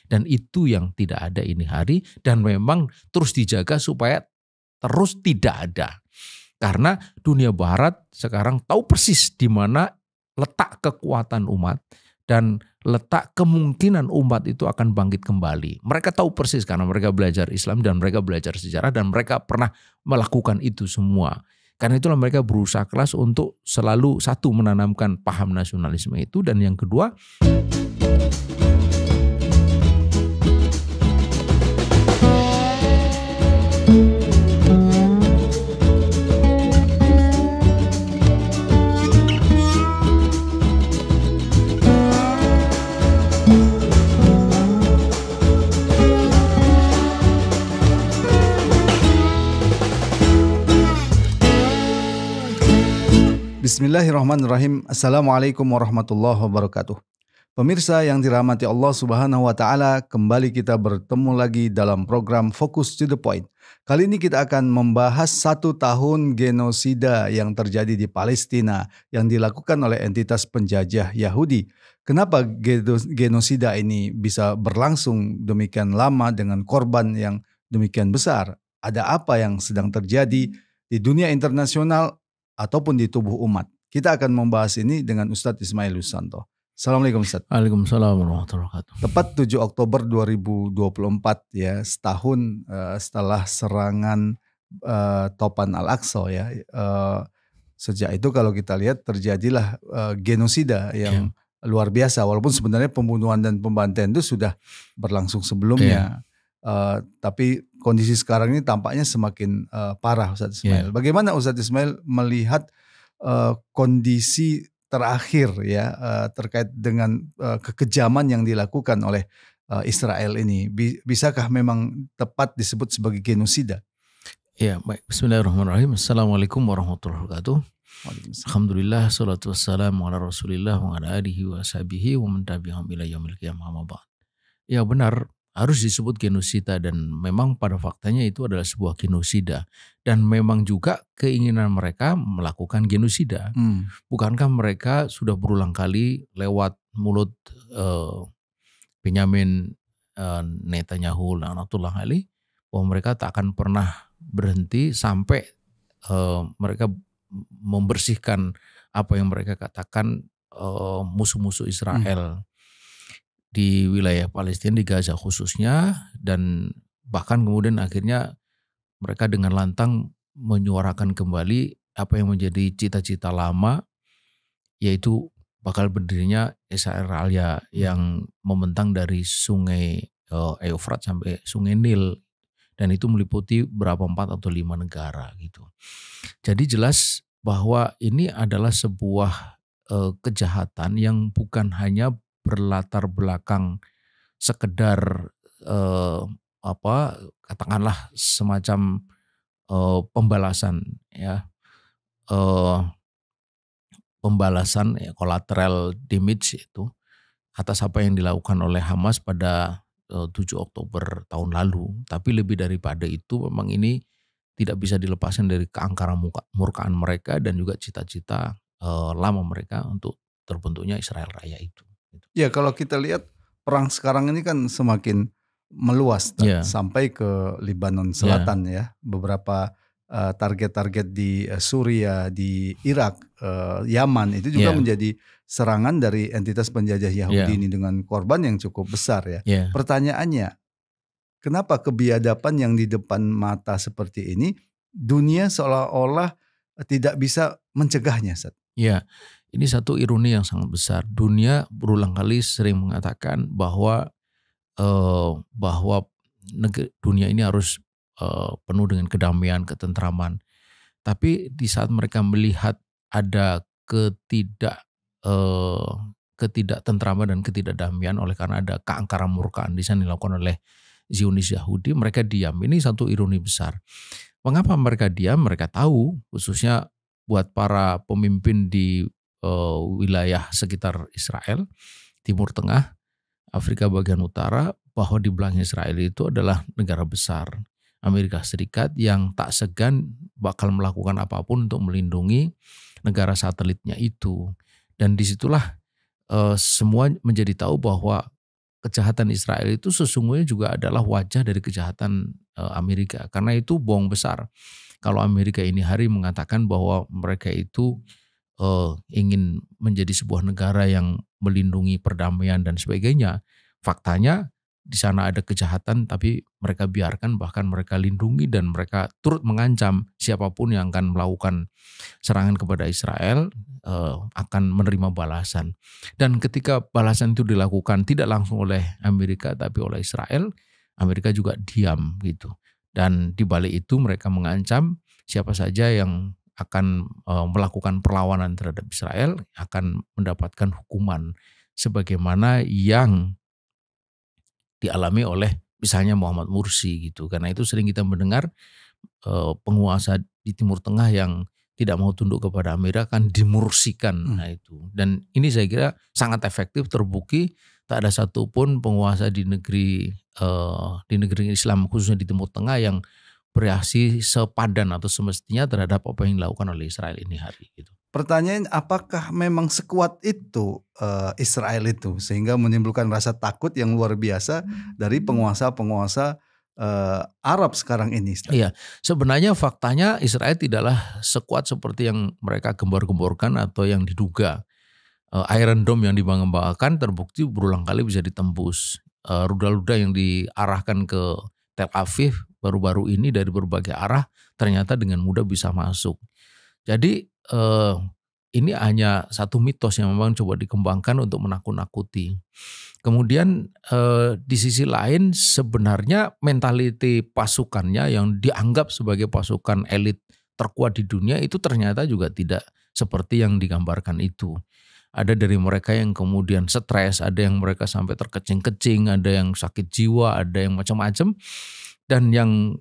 Dan itu yang tidak ada ini hari dan memang terus dijaga supaya terus tidak ada. Karena dunia barat sekarang tahu persis di mana letak kekuatan umat dan letak kemungkinan umat itu akan bangkit kembali. Mereka tahu persis karena mereka belajar Islam dan mereka belajar sejarah dan mereka pernah melakukan itu semua. Karena itulah mereka berusaha keras untuk selalu satu menanamkan paham nasionalisme itu dan yang kedua Bismillahirrahmanirrahim. Assalamualaikum warahmatullahi wabarakatuh. Pemirsa yang dirahmati Allah Subhanahu wa taala, kembali kita bertemu lagi dalam program Focus to the Point. Kali ini kita akan membahas 1 tahun genosida yang terjadi di Palestina yang dilakukan oleh entitas penjajah Yahudi. Kenapa genosida ini bisa berlangsung demikian lama dengan korban yang demikian besar? Ada apa yang sedang terjadi di dunia internasional ataupun di tubuh umat? Kita akan membahas ini dengan Ustadz Ismail Yusanto. Assalamualaikum Ustadz. Waalaikumsalam warahmatullahi wabarakatuh. Tepat 7 Oktober 2024 ya, setahun setelah serangan Topan Al-Aqsa ya. Sejak itu kalau kita lihat terjadilah genosida yang luar biasa. Walaupun sebenarnya pembunuhan dan pembantaian itu sudah berlangsung sebelumnya. Tapi kondisi sekarang ini tampaknya semakin parah Ustadz Ismail. Bagaimana Ustadz Ismail melihat kondisi terakhir ya terkait dengan kekejaman yang dilakukan oleh Israel ini? Bisakah memang tepat disebut sebagai genosida? Ya, baik. Bismillahirrahmanirrahim. Assalamualaikum warahmatullahi wabarakatuh. Alhamdulillah, salatu wassalamu ala rasulillah wa ala alihi wa sahbihi wa man tabi'ahum ila yaumil qiyamah amma ba'd. Ya benar, harus disebut genosida dan memang pada faktanya itu adalah sebuah genosida dan memang juga keinginan mereka melakukan genosida. Bukankah mereka sudah berulang kali lewat mulut Benyamin Netanyahu laknatullah alaih bahwa mereka tak akan pernah berhenti sampai mereka membersihkan apa yang mereka katakan musuh-musuh Israel di wilayah Palestina, di Gaza khususnya, dan bahkan kemudian akhirnya mereka dengan lantang menyuarakan kembali apa yang menjadi cita-cita lama, yaitu bakal berdirinya Israel yang membentang dari sungai Eufrat sampai sungai Nil, dan itu meliputi berapa 4 atau 5 negara gitu. Jadi jelas bahwa ini adalah sebuah kejahatan yang bukan hanya berlatar belakang sekedar katakanlah semacam pembalasan ya, pembalasan ya, collateral damage itu atas apa yang dilakukan oleh Hamas pada 7 Oktober tahun lalu. Tapi lebih daripada itu memang ini tidak bisa dilepaskan dari keangkaran murkaan mereka dan juga cita-cita lama mereka untuk terbentuknya Israel Raya itu. Ya, kalau kita lihat perang sekarang ini kan semakin meluas sampai ke Lebanon Selatan ya. Beberapa target-target di Suriah, di Irak, Yaman itu juga menjadi serangan dari entitas penjajah Yahudi ini dengan korban yang cukup besar ya. Pertanyaannya, kenapa kebiadaban yang di depan mata seperti ini dunia seolah-olah tidak bisa mencegahnya, Ustaz? Ya. Ini satu ironi yang sangat besar. Dunia berulang kali sering mengatakan bahwa dunia ini harus penuh dengan kedamaian, ketentraman. Tapi di saat mereka melihat ada ketidaktentraman dan ketidakdamaian oleh karena ada keangkaran murkaan di sana dilakukan oleh Zionis Yahudi, mereka diam. Ini satu ironi besar. Mengapa mereka diam? Mereka tahu, khususnya buat para pemimpin di wilayah sekitar Israel, Timur Tengah, Afrika bagian utara, bahwa di belakang Israel itu adalah negara besar, Amerika Serikat, yang tak segan bakal melakukan apapun untuk melindungi negara satelitnya itu. Dan disitulah semua menjadi tahu bahwa kejahatan Israel itu sesungguhnya juga adalah wajah dari kejahatan Amerika. Karena itu bohong besar kalau Amerika ini hari mengatakan bahwa mereka itu ingin menjadi sebuah negara yang melindungi perdamaian dan sebagainya. Faktanya di sana ada kejahatan tapi mereka biarkan, bahkan mereka lindungi dan mereka turut mengancam siapapun yang akan melakukan serangan kepada Israel akan menerima balasan. Dan ketika balasan itu dilakukan tidak langsung oleh Amerika tapi oleh Israel, Amerika juga diam gitu. Dan di balik itu mereka mengancam siapa saja yang akan melakukan perlawanan terhadap Israel akan mendapatkan hukuman sebagaimana yang dialami oleh misalnya Muhammad Mursi gitu. Karena itu sering kita mendengar penguasa di Timur Tengah yang tidak mau tunduk kepada Amerika akan dimursikan. Nah itu. Dan ini saya kira sangat efektif, terbukti tak ada satupun penguasa di negeri Islam khususnya di Timur Tengah yang bereaksi sepadan atau semestinya terhadap apa yang dilakukan oleh Israel ini hari gitu. Pertanyaan, apakah memang sekuat itu Israel itu sehingga menimbulkan rasa takut yang luar biasa dari penguasa-penguasa Arab sekarang ini? Iya, sebenarnya faktanya Israel tidaklah sekuat seperti yang mereka gembor-gemborkan atau yang diduga. Iron Dome yang dibangga-banggakan terbukti berulang kali bisa ditembus. Rudal-rudal yang diarahkan ke Tel Aviv baru-baru ini dari berbagai arah ternyata dengan mudah bisa masuk. Jadi ini hanya satu mitos yang memang coba dikembangkan untuk menakut-nakuti. Kemudian di sisi lain sebenarnya mentaliti pasukannya yang dianggap sebagai pasukan elit terkuat di dunia itu ternyata juga tidak seperti yang digambarkan itu. Ada dari mereka yang kemudian stres, ada yang mereka sampai terkecing-kecing, ada yang sakit jiwa, ada yang macam-macam. Dan yang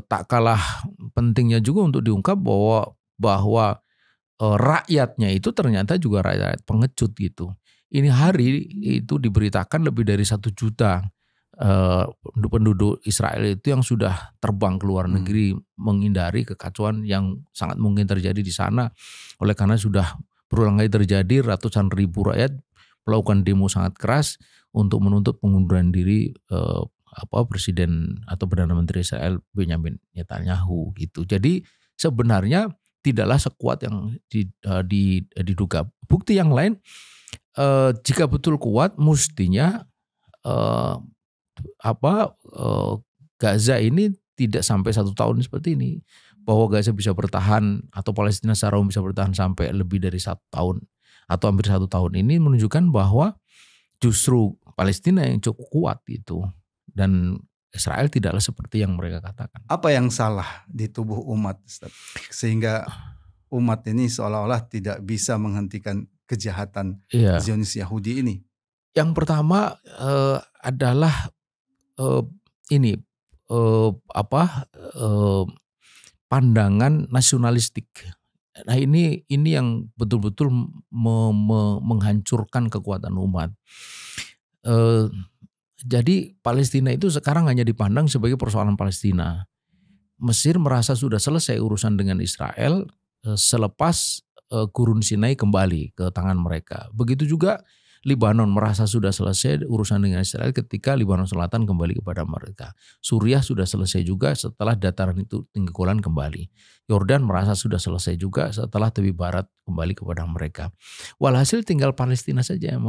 tak kalah pentingnya juga untuk diungkap bahwa rakyatnya itu ternyata juga rakyat pengecut gitu. Ini hari itu diberitakan lebih dari 1 juta penduduk Israel itu yang sudah terbang ke luar negeri menghindari kekacauan yang sangat mungkin terjadi di sana. Oleh karena sudah berulang kali terjadi, ratusan ribu rakyat melakukan demo sangat keras untuk menuntut pengunduran diri Presiden atau Perdana Menteri Israel Benjamin Netanyahu gitu. Jadi sebenarnya tidaklah sekuat yang diduga. Bukti yang lain, jika betul kuat, mestinya Gaza ini tidak sampai 1 tahun seperti ini. Bahwa Gaza bisa bertahan atau Palestina secara umum bisa bertahan sampai lebih dari 1 tahun atau hampir 1 tahun ini menunjukkan bahwa justru Palestina yang cukup kuat itu dan Israel tidaklah seperti yang mereka katakan. Apa yang salah di tubuh umat, Ustaz? Sehingga umat ini seolah-olah tidak bisa menghentikan kejahatan Zionis Yahudi ini? Yang pertama adalah pandangan nasionalistik. Nah ini yang betul-betul menghancurkan kekuatan umat. Jadi Palestina itu sekarang hanya dipandang sebagai persoalan Palestina. Mesir merasa sudah selesai urusan dengan Israel selepas Gurun Sinai kembali ke tangan mereka. Begitu juga Libanon merasa sudah selesai urusan dengan Israel ketika Libanon Selatan kembali kepada mereka. Suriah sudah selesai juga setelah dataran itu tinggi Golan kembali. Yordan merasa sudah selesai juga setelah tepi barat kembali kepada mereka. Walhasil tinggal Palestina saja yang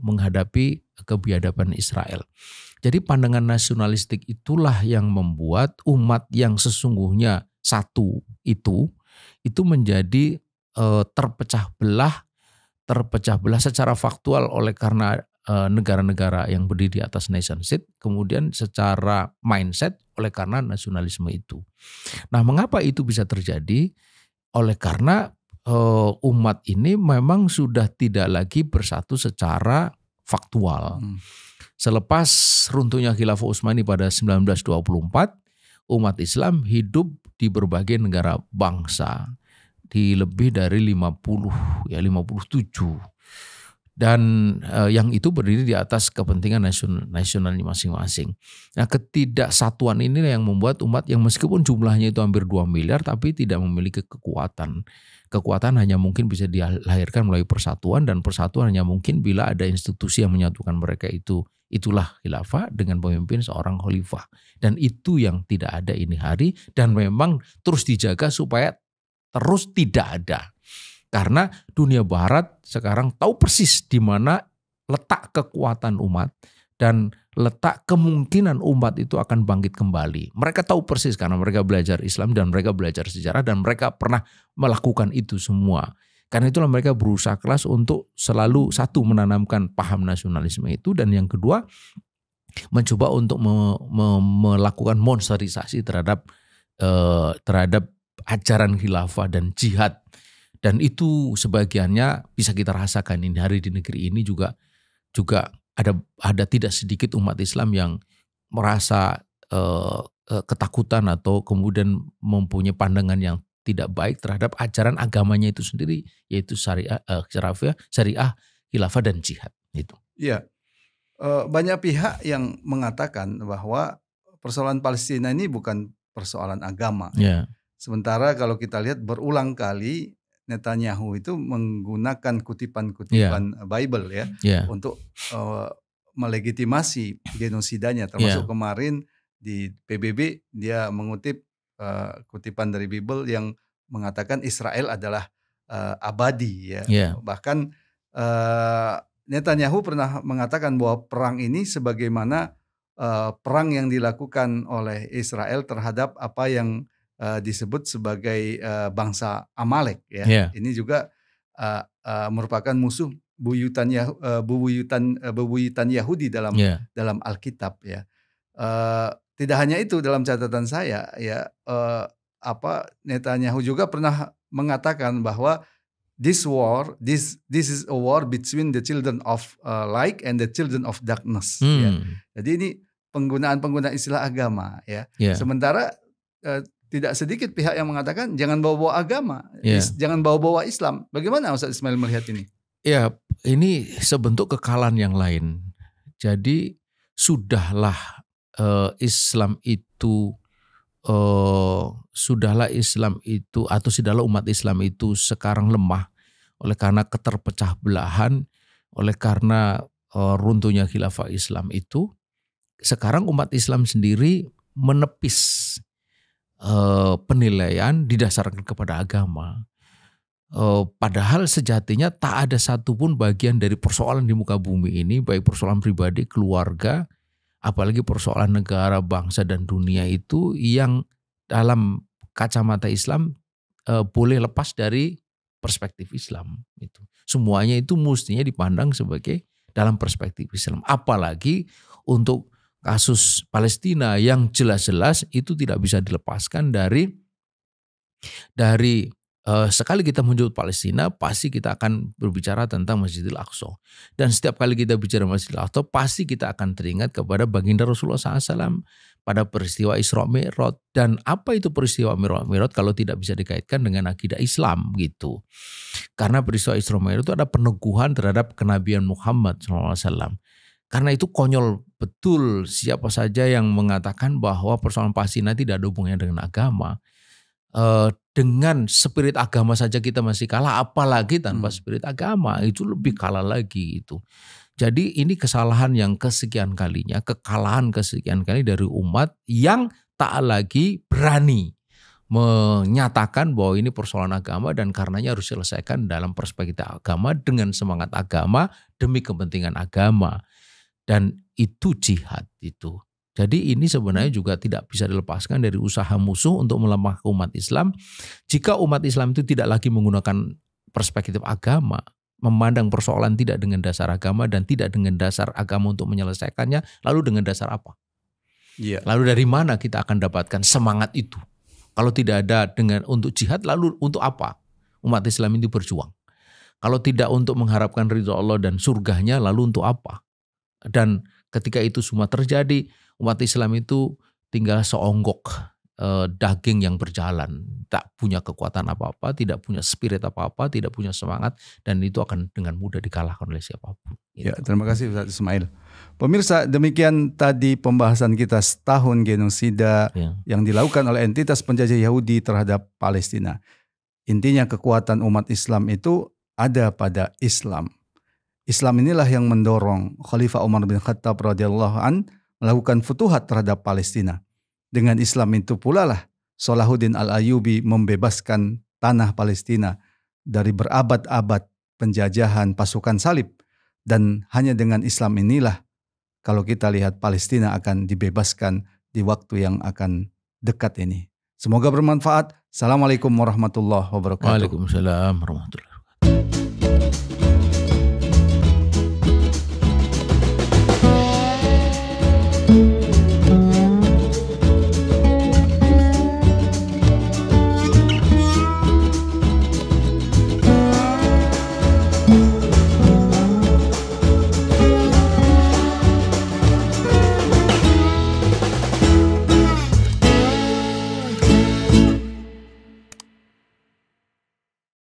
menghadapi kebiadaban Israel. Jadi pandangan nasionalistik itulah yang membuat umat yang sesungguhnya satu itu menjadi terpecah belah secara faktual oleh karena negara-negara yang berdiri di atas nation state, kemudian secara mindset oleh karena nasionalisme itu. Nah, mengapa itu bisa terjadi? Oleh karena umat ini memang sudah tidak lagi bersatu secara faktual. Selepas runtuhnya Khilafah Utsmani pada 1924, umat Islam hidup di berbagai negara bangsa. Di lebih dari 57 dan yang itu berdiri di atas kepentingan nasionalnya masing-masing. Nah, ketidaksatuan ini yang membuat umat yang meskipun jumlahnya itu hampir 2 miliar tapi tidak memiliki kekuatan kekuatan hanya mungkin bisa dilahirkan melalui persatuan, dan persatuan hanya mungkin bila ada institusi yang menyatukan mereka itu. Itulah khilafah dengan pemimpin seorang khalifah. Dan itu yang tidak ada ini hari, dan memang terus dijaga supaya terus tidak ada. Karena dunia barat sekarang tahu persis di mana letak kekuatan umat dan letak kemungkinan umat itu akan bangkit kembali. Mereka tahu persis karena mereka belajar Islam dan mereka belajar sejarah dan mereka pernah melakukan itu semua. Karena itulah mereka berusaha keras untuk selalu satu menanamkan paham nasionalisme itu, dan yang kedua mencoba untuk melakukan monsterisasi terhadap ajaran khilafah dan jihad. Dan itu sebagiannya bisa kita rasakan ini hari di negeri ini juga ada tidak sedikit umat Islam yang merasa ketakutan atau kemudian mempunyai pandangan yang tidak baik terhadap ajaran agamanya itu sendiri, yaitu syariah, khilafah dan jihad itu. Iya. Banyak pihak yang mengatakan bahwa persoalan Palestina ini bukan persoalan agama. Yeah. Sementara kalau kita lihat berulang kali Netanyahu itu menggunakan kutipan-kutipan Bible untuk melegitimasi genosidanya, termasuk kemarin di PBB dia mengutip kutipan dari Bible yang mengatakan Israel adalah abadi ya. Bahkan Netanyahu pernah mengatakan bahwa perang ini sebagaimana perang yang dilakukan oleh Israel terhadap apa yang disebut sebagai bangsa Amalek ya. Ini juga merupakan musuh bebuyutan Yahudi dalam Alkitab ya. Tidak hanya itu, dalam catatan saya ya, Netanyahu juga pernah mengatakan bahwa this is a war between the children of light and the children of darkness. Ya. Jadi ini penggunaan istilah agama ya. Sementara tidak sedikit pihak yang mengatakan jangan bawa-bawa agama, jangan bawa-bawa Islam. Bagaimana Ustaz Ismail melihat ini? Ya, ini sebentuk kekalahan yang lain. Jadi sudahlah Islam itu atau sudahlah umat Islam itu sekarang lemah oleh karena keterpecah belahan, oleh karena runtuhnya khilafah Islam itu. Sekarang umat Islam sendiri menepis penilaian didasarkan kepada agama. Padahal sejatinya tak ada satupun bagian dari persoalan di muka bumi ini, baik persoalan pribadi, keluarga, apalagi persoalan negara, bangsa dan dunia itu yang dalam kacamata Islam boleh lepas dari perspektif Islam. Itu semuanya itu mestinya dipandang sebagai dalam perspektif Islam. Apalagi untuk kasus Palestina yang jelas-jelas itu tidak bisa dilepaskan dari sekali kita menyebut Palestina pasti kita akan berbicara tentang Masjidil Aqsa. Dan setiap kali kita bicara Masjidil Aqsa pasti kita akan teringat kepada baginda Rasulullah SAW pada peristiwa Isra Mi'raj. Dan apa itu peristiwa Mi'raj kalau tidak bisa dikaitkan dengan akidah Islam gitu. Karena peristiwa Isra Mi'raj itu ada peneguhan terhadap kenabian Muhammad SAW. Karena itu konyol betul siapa saja yang mengatakan bahwa persoalan Palestina tidak ada hubungannya dengan agama. Dengan spirit agama saja kita masih kalah, apalagi tanpa spirit agama itu lebih kalah lagi itu. Jadi ini kesalahan yang kesekian kalinya, kekalahan kesekian kali dari umat yang tak lagi berani menyatakan bahwa ini persoalan agama dan karenanya harus diselesaikan dalam perspektif agama dengan semangat agama demi kepentingan agama. Dan itu jihad itu. Jadi ini sebenarnya juga tidak bisa dilepaskan dari usaha musuh untuk melemahkan umat Islam. Jika umat Islam itu tidak lagi menggunakan perspektif agama, memandang persoalan tidak dengan dasar agama dan tidak dengan dasar agama untuk menyelesaikannya, lalu dengan dasar apa? Lalu dari mana kita akan dapatkan semangat itu? Kalau tidak ada untuk jihad, lalu untuk apa umat Islam itu berjuang? Kalau tidak untuk mengharapkan ridho Allah dan surganya, lalu untuk apa? Dan ketika itu semua terjadi, umat Islam itu tinggal seonggok daging yang berjalan, tak punya kekuatan apa-apa, tidak punya spirit apa-apa, tidak punya semangat, dan itu akan dengan mudah dikalahkan oleh siapapun. Ya, terima kasih Ustaz Ismail. Pemirsa, demikian tadi pembahasan kita setahun genosida yang dilakukan oleh entitas penjajah Yahudi terhadap Palestina. Intinya kekuatan umat Islam itu ada pada Islam. Islam inilah yang mendorong Khalifah Umar bin Khattab radhiyallahu an melakukan futuhat terhadap Palestina. Dengan Islam itu pula lah Salahuddin Al-Ayyubi membebaskan tanah Palestina dari berabad-abad penjajahan pasukan salib. Dan hanya dengan Islam inilah kalau kita lihat Palestina akan dibebaskan di waktu yang akan dekat ini. Semoga bermanfaat. Assalamualaikum warahmatullahi wabarakatuh. Waalaikumsalam warahmatullahi wabarakatuh.